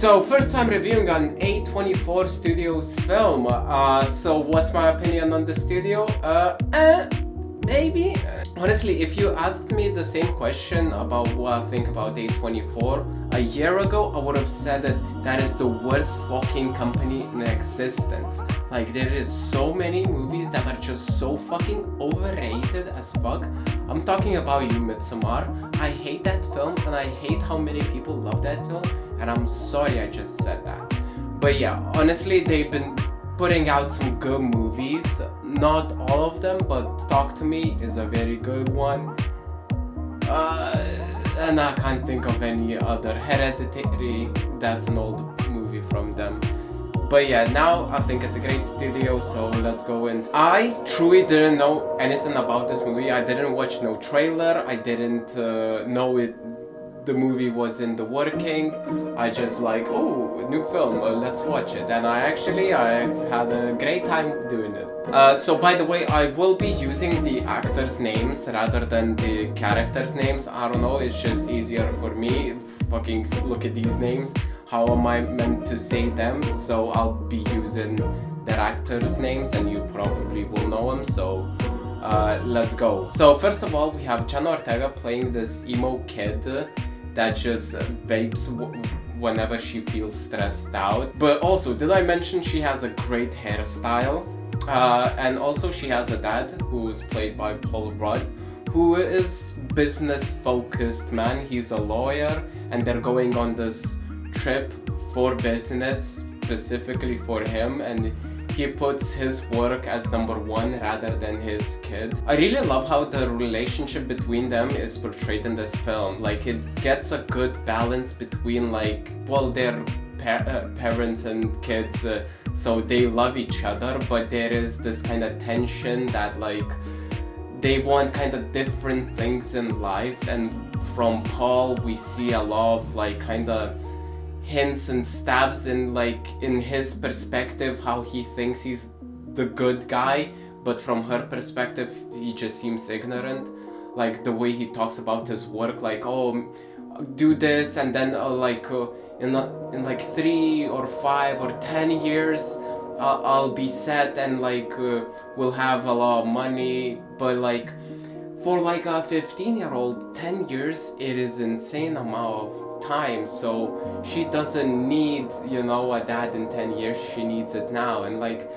So first time reviewing an A24 Studios film. So what's my opinion on the studio? Maybe. Honestly, if you asked me the same question about what I think about A24 a year ago, I would have said that is the worst fucking company in existence. Like, there is so many movies that are just so fucking overrated as fuck. I'm talking about You, Midsommar. I hate that film, and I hate how many people love that film, and I'm sorry I just said that. But yeah, honestly, they've been putting out some good movies. Not all of them, but Talk to Me is a very good one. And I can't think of any other. Hereditary, that's an old movie from them. But yeah, now I think it's a great studio, so let's go in. I truly didn't know anything about this movie. I didn't watch no trailer. I didn't know the movie was in the working. I just like, oh, new film, let's watch it. And I've had a great time doing it. So by the way, I will be using the actors' names rather than the characters' names. I don't know, it's just easier for me. Fucking look at these names. How am I meant to say them? So I'll be using their actors' names, and you probably will know them. So let's go. So first of all, we have Jenna Ortega playing this emo kid that just vapes whenever she feels stressed out. But also, did I mention she has a great hairstyle? And also she has a dad who's played by Paul Rudd, who is business-focused man. He's a lawyer, and they're going on this trip for business, specifically for him, and he puts his work as number one rather than his kid. I really love how the relationship between them is portrayed in this film. Like, it gets a good balance between, like, well, they're parents and kids, so they love each other, but there is this kind of tension that, like, they want kind of different things in life. And from Paul, we see a lot of, like, kind of hints and stabs in, like, in his perspective, how he thinks he's the good guy, but from her perspective, he just seems ignorant. Like, the way he talks about his work, like, oh, do this, and then in like 3 or 5 or 10 years, I'll be set, and like we'll have a lot of money. But like, for like a 15-year-old, 10 years, it is insane amount of time. So she doesn't need, you know, a dad in 10 years. She needs it now. And like,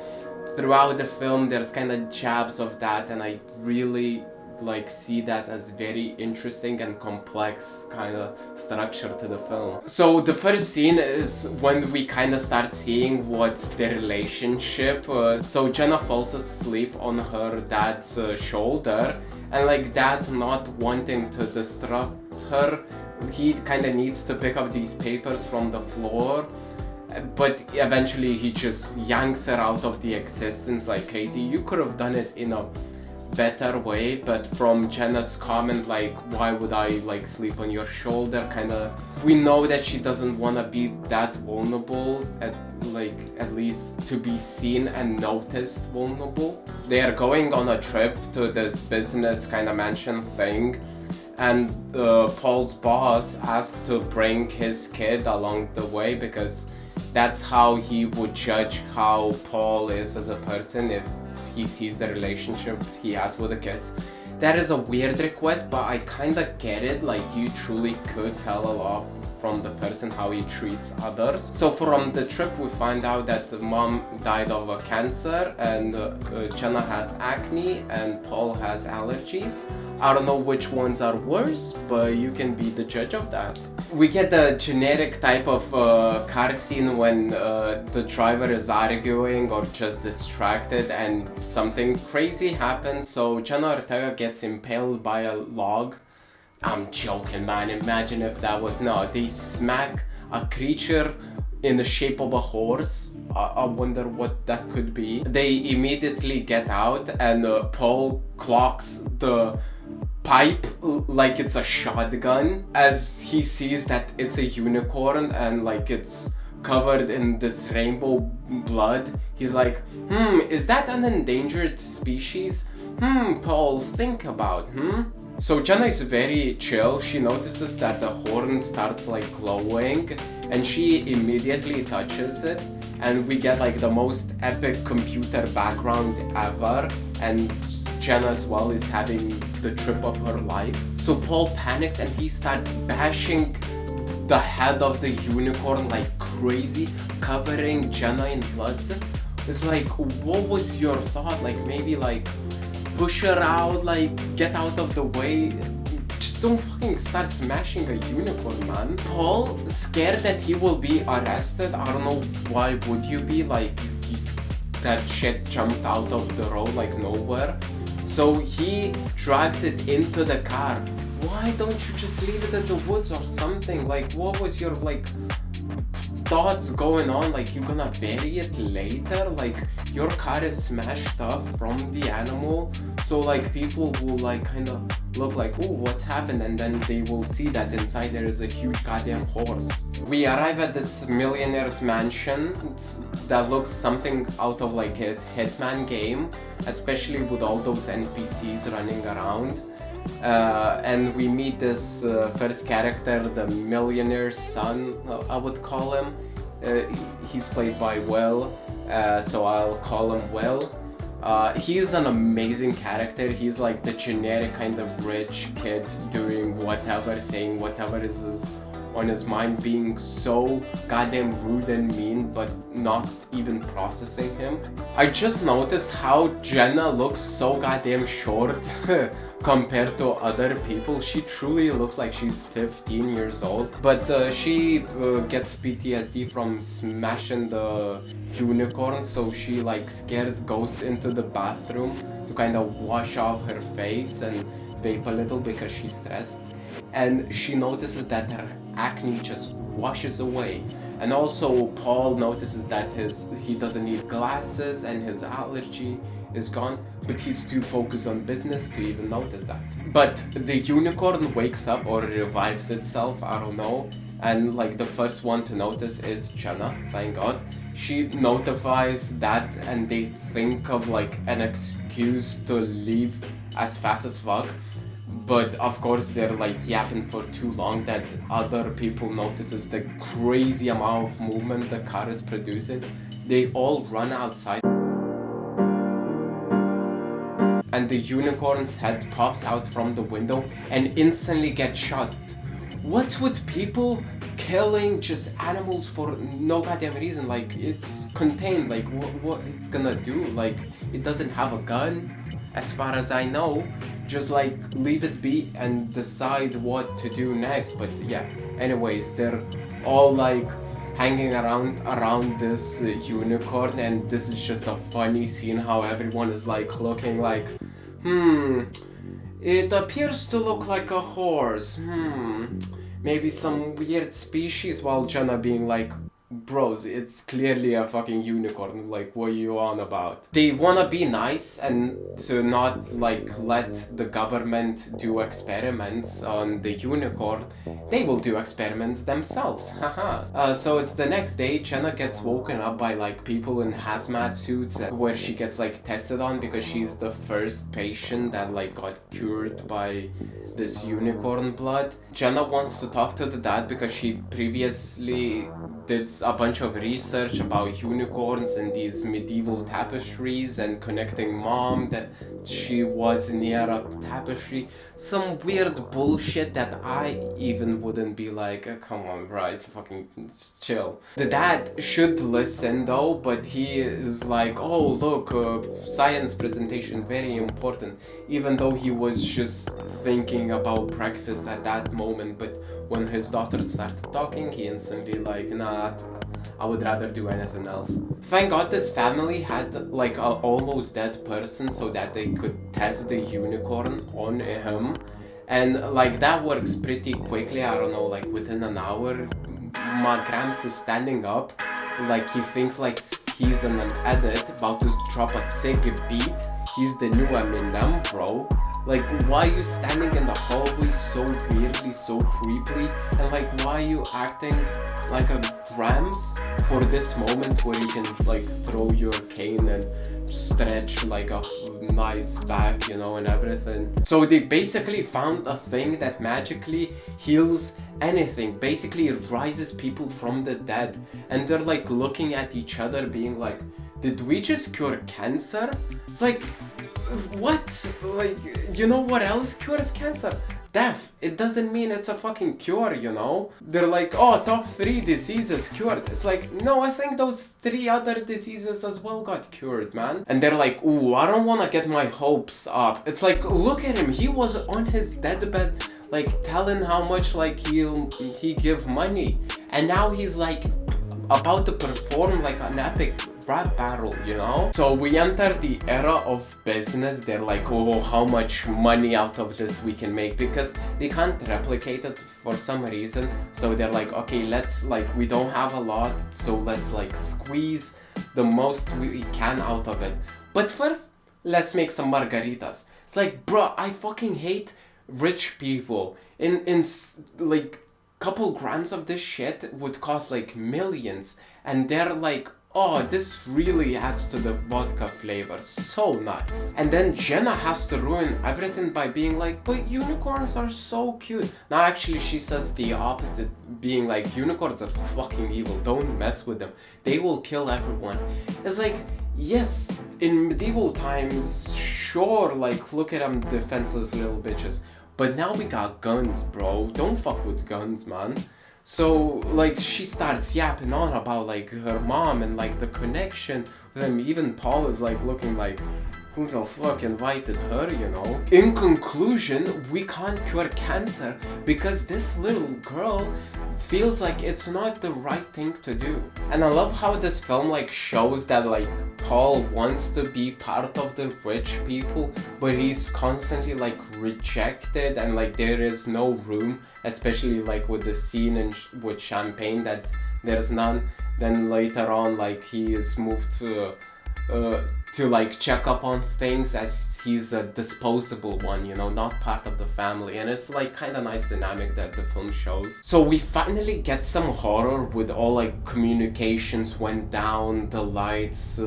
throughout the film, there's kind of jabs of that, and I really like see that as very interesting and complex kind of structure to the film. So the first scene is when we kind of start seeing what's their relationship. So Jenna falls asleep on her dad's shoulder, and like, dad not wanting to disrupt her, he kind of needs to pick up these papers from the floor, but eventually he just yanks her out of the existence like crazy. You could have done it in a better way, but from Jenna's comment, like, why would I like sleep on your shoulder, kind of, we know that she doesn't want to be that vulnerable, at least to be seen and noticed vulnerable. They are going on a trip to this business kind of mansion thing, and Paul's boss asked to bring his kid along the way, because that's how he would judge how Paul is as a person, if he sees the relationship he has with the kids. That is a weird request, but I kind of get it. Like, you truly could tell a lot from the person how he treats others. So from the trip, we find out that the mom died of a cancer, and Jenna has acne, and Paul has allergies. I don't know which ones are worse, but you can be the judge of that. We get the generic type of car scene when the driver is arguing or just distracted and something crazy happens. So Jenna Ortega gets impaled by a log. I'm joking, man. Imagine if that was... No, they smack a creature in the shape of a horse. I wonder what that could be. They immediately get out, and Paul clocks the pipe like it's a shotgun, as he sees that it's a unicorn and like it's covered in this rainbow blood. He's like, is that an endangered species? Paul, think about, So Jenna is very chill. She notices that the horn starts like glowing, and she immediately touches it, and we get like the most epic computer background ever, and Jenna as well is having the trip of her life. So Paul panics and he starts bashing the head of the unicorn like crazy, covering Jenna in blood. It's like, what was your thought? Like, maybe like push her out, like get out of the way. Just don't fucking start smashing a unicorn, man. Paul, scared that he will be arrested. I don't know, why would you be? Like, that shit jumped out of the road like nowhere. So he drags it into the car. Why don't you just leave it in the woods or something? Like, what was your like thoughts going on? Like, you're gonna bury it later? Like, your car is smashed up from the animal, so like people will like kind of look like, oh, what's happened, and then they will see that inside there is a huge goddamn horse. We arrive at this millionaire's mansion that looks something out of like a Hitman game, especially with all those NPCs running around. And we meet this first character, the millionaire's son, I would call him. He's played by Will, so I'll call him Will. He's an amazing character. He's like the generic kind of rich kid doing whatever, saying whatever is on his mind, being so goddamn rude and mean, but not even processing him. I just noticed how Jenna looks so goddamn short compared to other people. She truly looks like she's 15 years old, but she gets PTSD from smashing the unicorn, so she like scared goes into the bathroom to kind of wash off her face and vape a little because she's stressed, and she notices that her acne just washes away. And also Paul notices that he doesn't need glasses and his allergy is gone, but he's too focused on business to even notice that. But the unicorn wakes up or revives itself, I don't know, and like the first one to notice is Jenna, thank God. She notifies that, and they think of like an excuse to leave as fast as fuck. But of course they're like yapping for too long that other people notices the crazy amount of movement the car is producing. They all run outside, and the unicorn's head pops out from the window and instantly gets shot. What's with people killing just animals for no goddamn reason? Like, it's contained, like what it's gonna do? Like, it doesn't have a gun as far as I know. Just like leave it be and decide what to do next. But yeah, anyways, they're all like hanging around this unicorn, and this is just a funny scene how everyone is like looking like, it appears to look like a horse, maybe some weird species, while Jenna being like, bros, it's clearly a fucking unicorn, like what are you on about? They wanna be nice and to not like let the government do experiments on the unicorn. They will do experiments themselves, haha. So it's the next day. Jenna gets woken up by like people in hazmat suits where she gets like tested on because she's the first patient that like got cured by this unicorn blood. Jenna wants to talk to the dad because she previously did a bunch of research about unicorns and these medieval tapestries and connecting mom that she was near a tapestry. Some weird bullshit that I even wouldn't be like, oh, come on bro, it's fucking chill. The dad should listen though, but he is like, oh look, science presentation, very important, even though he was just thinking about breakfast at that moment. But when his daughter started talking, he instantly like, nah, I would rather do anything else. Thank God this family had like an almost dead person so that they could test the unicorn on him. And like that works pretty quickly, I don't know, like within an hour. My Grams is standing up, like he thinks like he's in an edit, about to drop a sick beat. He's the new Eminem, bro. Like, why are you standing in the hallway so weirdly, so creepily? And like, why are you acting like a Grams for this moment where you can like throw your cane and stretch like a nice back, you know, and everything. So they basically found a thing that magically heals anything. Basically it rises people from the dead, and they're like looking at each other being like, did we just cure cancer? It's like, what? Like, you know what else cures cancer? Death. It doesn't mean it's a fucking cure, you know? They're like, oh, top 3 diseases cured. It's like, no, I think those 3 other diseases as well got cured, man. And they're like, ooh, I don't wanna get my hopes up. It's like, look at him. He was on his deathbed, like, telling how much, like, he give money. And now he's, like, about to perform, like, an epic rap battle, you know? So we enter the era of business. They're like, oh, how much money out of this we can make, because they can't replicate it for some reason. So they're like, okay, let's, like, we don't have a lot, so let's, like, squeeze the most we can out of it. But first, let's make some margaritas. It's like, bro, I fucking hate rich people. In like, couple grams of this shit would cost like millions, and they're like, oh, this really adds to the vodka flavor, so nice. And then Jenna has to ruin everything by being like, but unicorns are so cute. Now actually she says the opposite, being like, unicorns are fucking evil, don't mess with them, they will kill everyone. It's like, yes, in medieval times, sure, like, look at them defenseless little bitches. But now we got guns, bro. Don't fuck with guns, man. So, like, she starts yapping on about, like, her mom and, like, the connection with them. Even Paul is, like, looking like, who the fuck invited her, you know? In conclusion, we can't cure cancer because this little girl feels like it's not the right thing to do. And I love how this film, like, shows that, like, Paul wants to be part of the rich people, but he's constantly, like, rejected, and, like, there is no room, especially, like, with the scene with champagne that there's none. Then later on, like, he is moved to like check up on things as he's a disposable one, you know, not part of the family. And it's like kind of nice dynamic that the film shows. So we finally get some horror with all, like, communications went down, the lights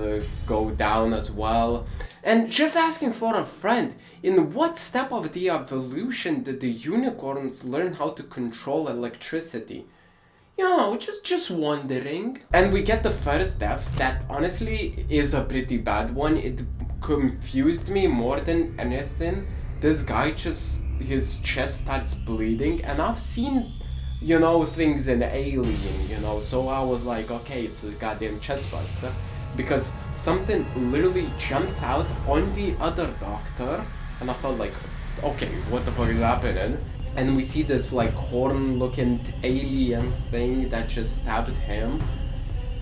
go down as well. And just asking for a friend, in what step of the evolution did the unicorns learn how to control electricity? You know, just wondering. And we get the first death that honestly is a pretty bad one. It confused me more than anything. This guy just, his chest starts bleeding, and I've seen, you know, things in Alien, you know, so I was like, okay, it's a goddamn chest buster, because something literally jumps out on the other doctor, and I felt like, okay, what the fuck is happening? And we see this, like, horn-looking alien thing that just stabbed him.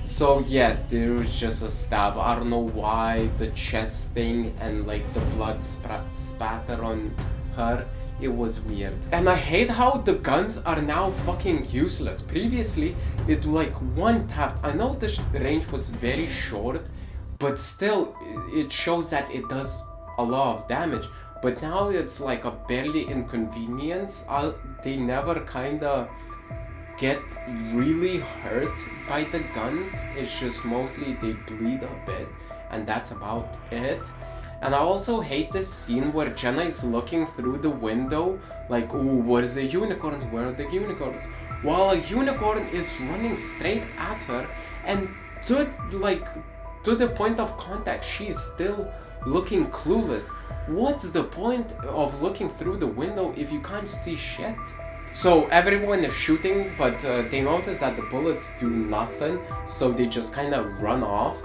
So yeah, there was just a stab. I don't know why the chest thing and, like, the blood spatter on her. It was weird. And I hate how the guns are now fucking useless. Previously, it, like, one tap. I know the range was very short, but still, it shows that it does a lot of damage. But now it's like a barely inconvenience. They never kinda get really hurt by the guns. It's just mostly they bleed a bit, and that's about it. And I also hate this scene where Jenna is looking through the window like, ooh, where's the unicorns? Where are the unicorns? While a unicorn is running straight at her, and to the point of contact, she's still looking clueless. What's the point of looking through the window if you can't see shit? So everyone is shooting, but they notice that the bullets do nothing, so they just kind of run off.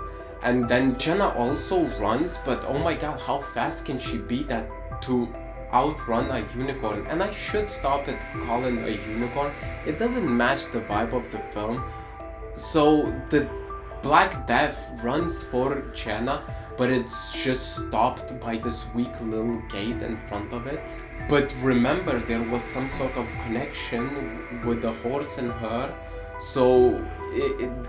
And then Jenna also runs, but oh my god, how fast can she be that to outrun a unicorn? And I should stop it calling a unicorn. It doesn't match the vibe of the film. So the Black Death runs for Jenna, but it's just stopped by this weak little gate in front of it. But remember, there was some sort of connection with the horse and her, so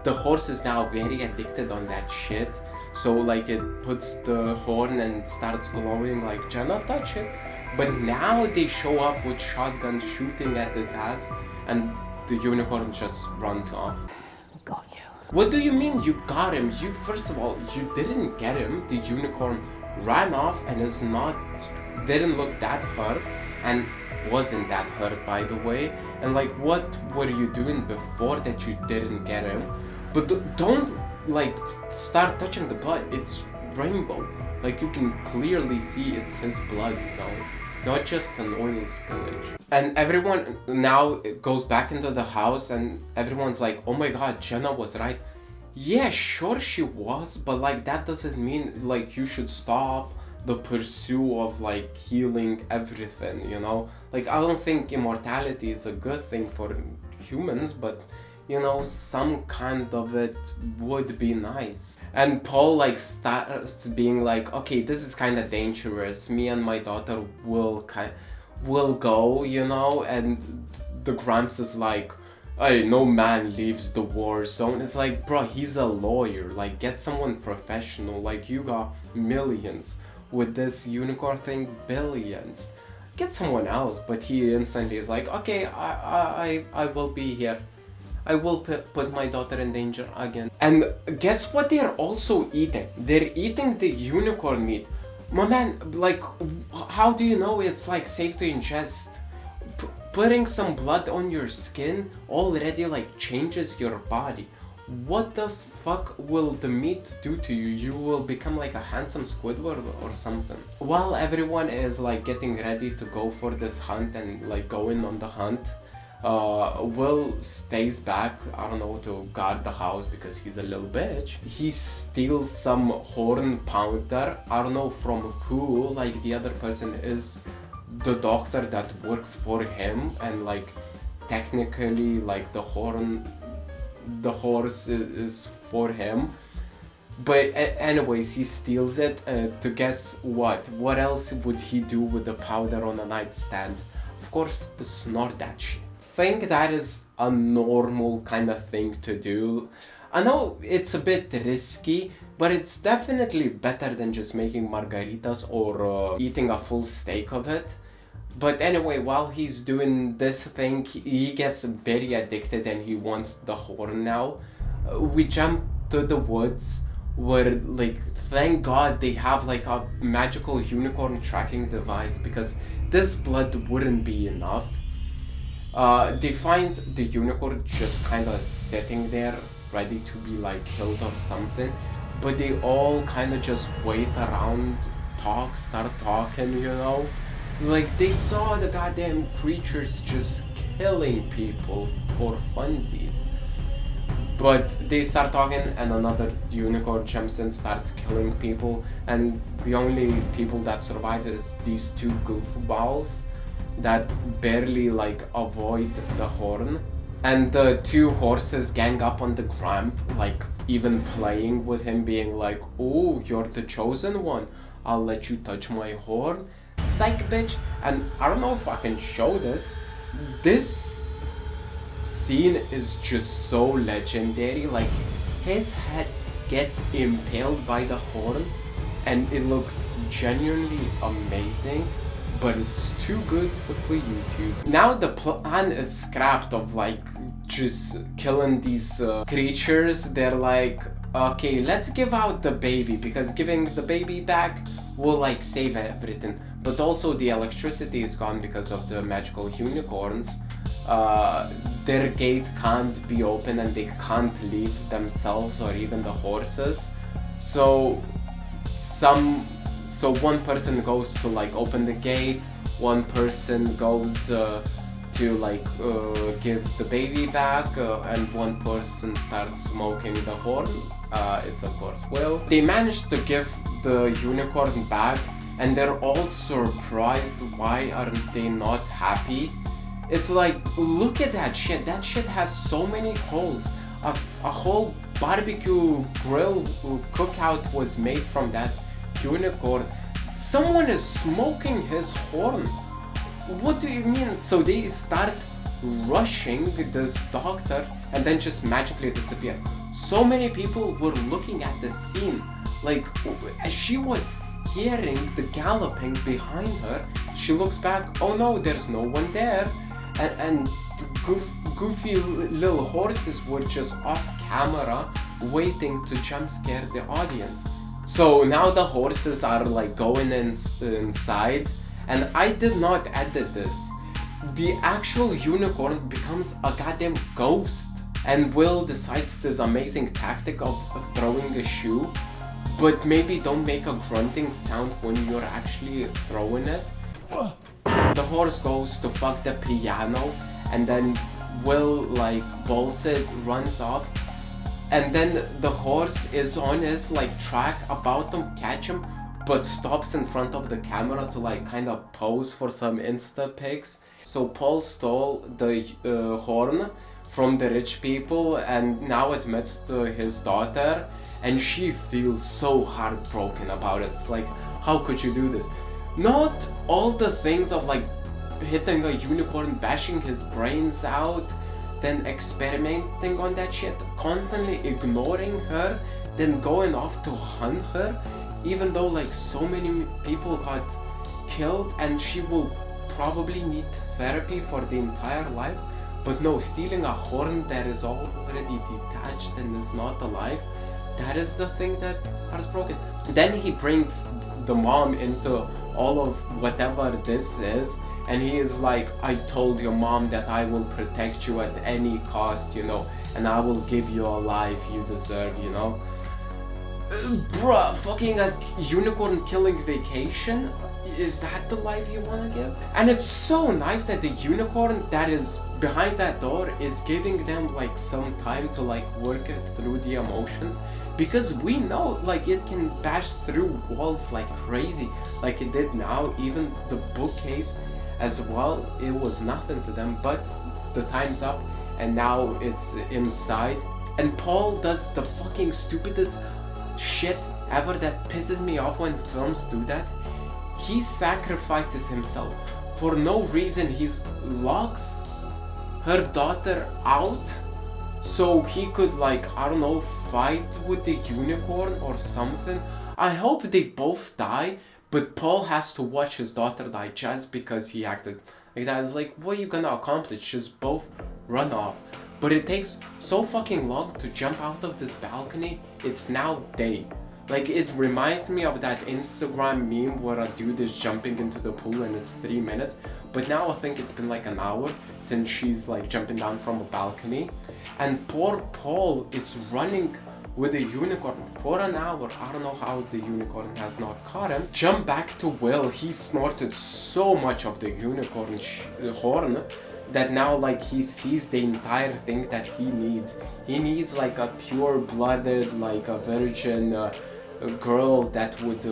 the horse is now very addicted on that shit. So like it puts the horn and starts glowing like, Jenna, touch it. But now they show up with shotguns shooting at his ass, and the unicorn just runs off. Got you. What do you mean you got him? First of all, you didn't get him. The unicorn ran off and didn't look that hurt, and wasn't that hurt, by the way. And like, what were you doing before that you didn't get him? But don't like start touching the blood. It's rainbow. Like, you can clearly see it's his blood, you know, not just an oil spillage. And everyone now goes back into the house, and everyone's like, oh my god, Jenna was right. Yeah, sure she was, but like, that doesn't mean like you should stop the pursuit of like healing everything, you know? Like, I don't think immortality is a good thing for humans, but you know, some kind of it would be nice. And Paul like starts being like, okay, this is kind of dangerous. Me and my daughter will go, you know? And the Gramps is like, hey, no man leaves the war zone. It's like, bro, he's a lawyer. Like, get someone professional. Like, you got millions. With this unicorn thing, billions. Get someone else. But he instantly is like, okay, I will be here. I will put my daughter in danger again. And guess what they're also eating? They're eating the unicorn meat. My man, like, how do you know it's like safe to ingest? Putting some blood on your skin already like changes your body. What the fuck will the meat do to you? You will become like a handsome Squidward or something. While everyone is like getting ready to go for this hunt and like going on the hunt, Will stays back, I don't know, to guard the house because he's a little bitch. He steals some horn powder, I don't know from who, like the other person is the doctor that works for him, and like technically like the horse is for him. But anyways, he steals it to guess what else would he do with the powder on a nightstand? Of course, snort that shit. Think that is a normal kind of thing to do. I know it's a bit risky, but it's definitely better than just making margaritas or eating a full steak of it. But anyway, while he's doing this thing, he gets very addicted and he wants the horn now. We jump to the woods where, like, thank God they have like a magical unicorn tracking device, because this blood wouldn't be enough. They find the unicorn just kind of sitting there ready to be like killed or something, but they all kind of just wait around, start talking, you know? It's like they saw the goddamn creatures just killing people for funsies. But they start talking and another unicorn jumps in, starts killing people, and the only people that survive is these two goofballs that barely like avoid the horn. And the two horses gang up on the Gramp, like even playing with him, being like, oh, you're the chosen one, I'll let you touch my horn. Psych, bitch. And I don't know if I can show this. This scene is just so legendary. Like, his head gets impaled by the horn and it looks genuinely amazing, but it's too good for YouTube. Now the plan is scrapped of like just killing these creatures. They're like, okay, let's give out the baby, because giving the baby back will like save everything. But also the electricity is gone because of the magical unicorns. Their gate can't be open and they can't leave themselves or even the horses. So one person goes to like open the gate, one person goes to like give the baby back, and one person starts smoking the horn. It's of course Will. They managed to give the unicorn back and they're all surprised. Why aren't they not happy? It's like, look at that shit. That shit has so many holes. A whole barbecue grill cookout was made from that unicorn. Someone is smoking his horn. What do you mean? So they start rushing this doctor and then just magically disappear. So many people were looking at the scene. Like, she was hearing the galloping behind her. She looks back, oh no, there's no one there. And goofy little horses were just off camera waiting to jump scare the audience. So now the horses are like going inside, and I did not edit this. The actual unicorn becomes a goddamn ghost, and Will decides this amazing tactic of throwing a shoe, but maybe don't make a grunting sound when you're actually throwing it. The horse goes to fuck the piano, and then Will like bolts it, runs off, and then the horse is on his like track about to catch him, but stops in front of the camera to like kind of pose for some Insta pics. So Paul stole the horn from the rich people and now admits to his daughter, and she feels so heartbroken about it. It's like, how could you do this? Not all the things of like hitting a unicorn, bashing his brains out, then experimenting on that shit, constantly ignoring her, then going off to hunt her, even though like so many people got killed and she will probably need therapy for the entire life. But no, stealing a horn that is already detached and is not alive, that is the thing that is broken. Then he brings the mom into all of whatever this is, and he is like, I told your mom that I will protect you at any cost, you know, and I will give you a life you deserve, you know. Bruh, fucking a unicorn killing vacation? Is that the life you wanna give? And it's so nice that the unicorn that is behind that door is giving them like some time to like work it through the emotions, because we know like it can bash through walls like crazy, like it did now. Even the bookcase as well, it was nothing to them, but the time's up and now it's inside. And Paul does the fucking stupidest shit ever that pisses me off when films do that. He sacrifices himself for no reason. He locks her daughter out so he could like, I don't know, fight with the unicorn or something. I hope they both die, but Paul has to watch his daughter die just because he acted like that. It's like, what are you gonna accomplish? Just both run off. But it takes so fucking long to jump out of this balcony. It's now day. Like, it reminds me of that Instagram meme where a dude is jumping into the pool and it's 3 minutes. But now I think it's been like an hour since she's like jumping down from a balcony. And poor Paul is running with a unicorn for an hour. I don't know how the unicorn has not caught him. Jump back to Will. He snorted so much of the unicorn horn that now like he sees the entire thing that he needs. He needs like a pure-blooded, like a virgin a girl that would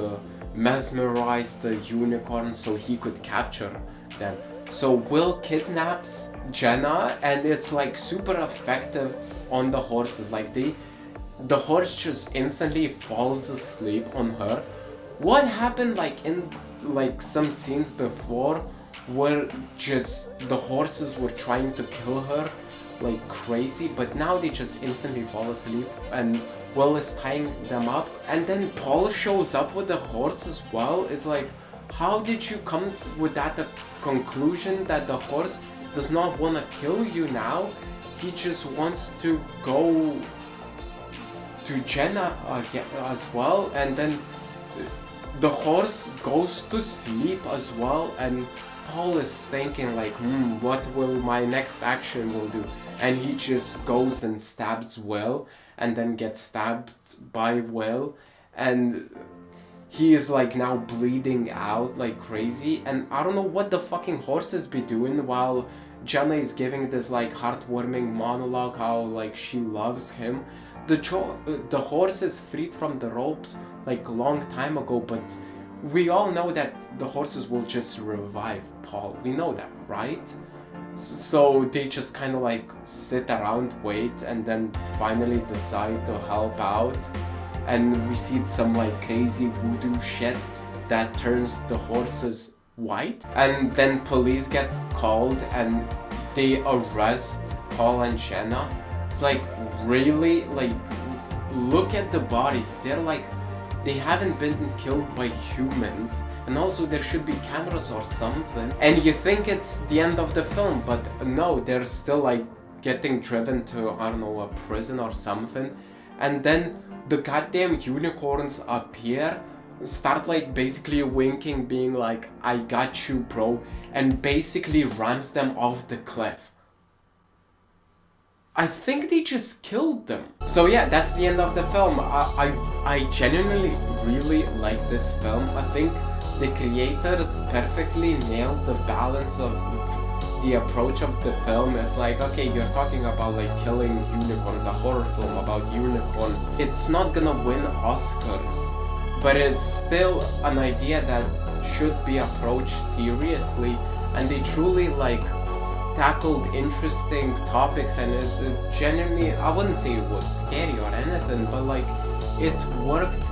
mesmerize the unicorn so he could capture them. So Will kidnaps Jenna, and it's like super effective on the horses. Like the horse just instantly falls asleep on her. What happened like in like some scenes before where just the horses were trying to kill her like crazy, but now they just instantly fall asleep and Will is tying them up. And then Paul shows up with the horse as well. It's like, how did you come with that conclusion that the horse does not want to kill you now? He just wants to go to Jenna as well, and then the horse goes to sleep as well, and Paul is thinking like, what will my next action will do? And he just goes and stabs Will, and then gets stabbed by Will, and he is like now bleeding out like crazy. And I don't know what the fucking horses be doing while Jenna is giving this like heartwarming monologue how like she loves him. The horse is freed from the ropes like a long time ago, but we all know that the horses will just revive Paul. We know that, right? So they just kind of like sit around, wait, and then finally decide to help out. And we see some like crazy voodoo shit that turns the horses white. And then police get called and they arrest Paul and Jenna. It's like, really? Like, look at the bodies. They're like, they haven't been killed by humans. And also there should be cameras or something. And you think it's the end of the film, but no, they're still like getting driven to, I don't know, a prison or something. and then the goddamn unicorns appear, start like basically winking, being like, I got you, bro, and basically rams them off the cliff. I think they just killed them. So yeah, that's the end of the film. I genuinely really like this film. I think the creators perfectly nailed the balance of the approach of the film. It's like, okay, you're talking about like killing unicorns, a horror film about unicorns. It's not gonna win Oscars, but it's still an idea that should be approached seriously, and they truly like tackled interesting topics, and it genuinely, I wouldn't say it was scary or anything, but like it worked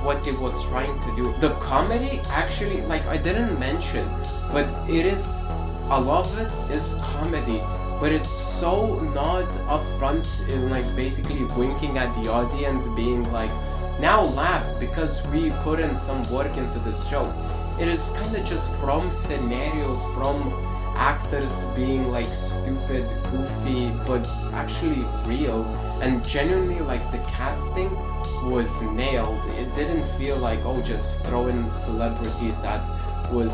what it was trying to do. The comedy actually, like I didn't mention, but it is, a lot of it is comedy, but it's so not upfront in like basically winking at the audience, being like, now laugh because we put in some work into this joke. It is kind of just from scenarios, from actors being like stupid, goofy, but actually real, and genuinely like the casting was nailed. It didn't feel like, oh, just throw in celebrities that would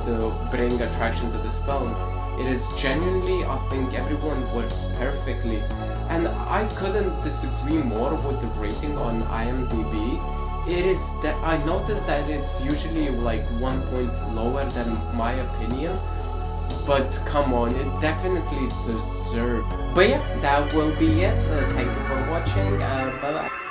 bring attraction to this film. It is genuinely, I think everyone works perfectly, and I couldn't disagree more with the rating on IMDb. It is that I noticed that it's usually like 1 point lower than my opinion, but come on, it definitely deserved. But yeah, that will be it. Thank you for watching. Bye bye.